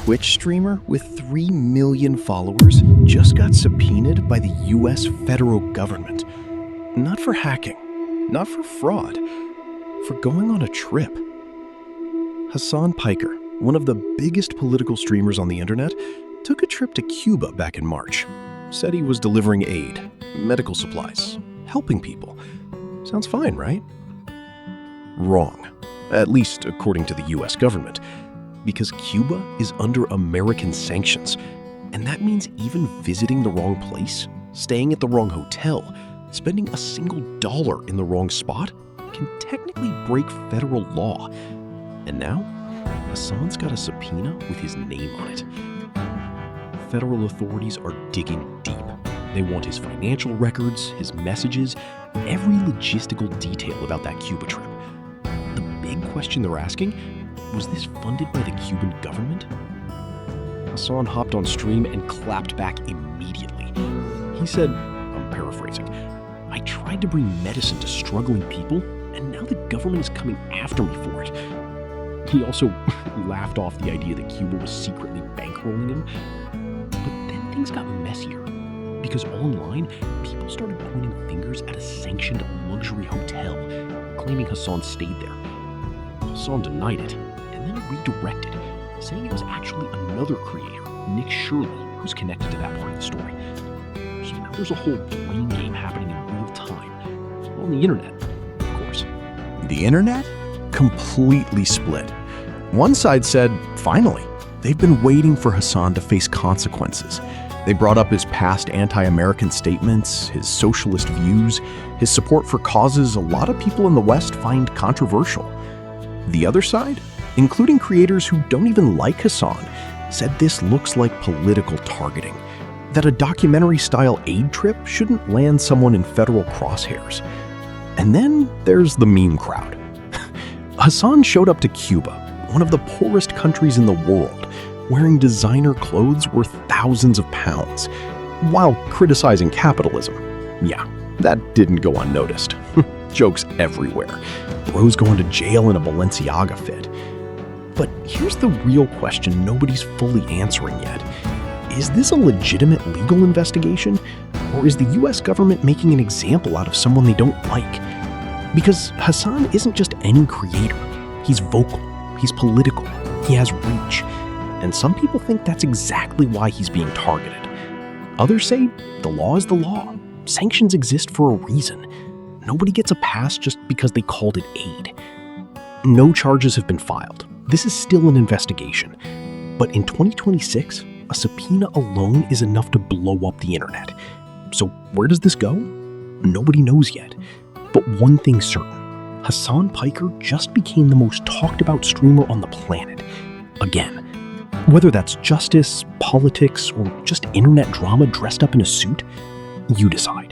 Twitch streamer with 3 million followers just got subpoenaed by the US federal government. Not for hacking, not for fraud, for going on a trip. Hasan Piker, one of the biggest political streamers on the internet, took a trip to Cuba back in March. Said he was delivering aid, medical supplies, helping people. Sounds fine, right? Wrong. At least according to the US government. Because Cuba is under American sanctions. And that means even visiting the wrong place, staying at the wrong hotel, spending a single dollar in the wrong spot can technically break federal law. And now, Hasan's got a subpoena with his name on it. Federal authorities are digging deep. They want his financial records, his messages, every logistical detail about that Cuba trip. The big question they're asking, was this funded by the Cuban government? Hasan hopped on stream and clapped back immediately. He said, I'm paraphrasing, I tried to bring medicine to struggling people, and now the government is coming after me for it. He also laughed off the idea that Cuba was secretly bankrolling him. But then things got messier, because online, people started pointing fingers at a sanctioned luxury hotel, claiming Hasan stayed there. Hasan denied it, and then redirected, saying it was actually another creator, Nick Shirley, who's connected to that part of the story. So now there's a whole brain game happening in real time. On the internet, of course. The internet? Completely split. One side said, finally, they've been waiting for Hasan to face consequences. They brought up his past anti-American statements, his socialist views, his support for causes a lot of people in the West find controversial. The other side, including creators who don't even like Hasan, said this looks like political targeting, that a documentary-style aid trip shouldn't land someone in federal crosshairs. And then there's the meme crowd. Hasan showed up to Cuba, one of the poorest countries in the world, wearing designer clothes worth thousands of pounds, while criticizing capitalism. Yeah, that didn't go unnoticed. Jokes everywhere. Bro's going to jail in a Balenciaga fit. But here's the real question nobody's fully answering yet. Is this a legitimate legal investigation? Or is the US government making an example out of someone they don't like? Because Hasan isn't just any creator. He's vocal, he's political, he has reach. And some people think that's exactly why he's being targeted. Others say the law is the law. Sanctions exist for a reason. Nobody gets a pass just because they called it aid. No charges have been filed. This is still an investigation. But in 2026, a subpoena alone is enough to blow up the internet. So where does this go? Nobody knows yet. But one thing's certain, Hasan Piker just became the most talked about streamer on the planet. Again. Whether that's justice, politics, or just internet drama dressed up in a suit, you decide.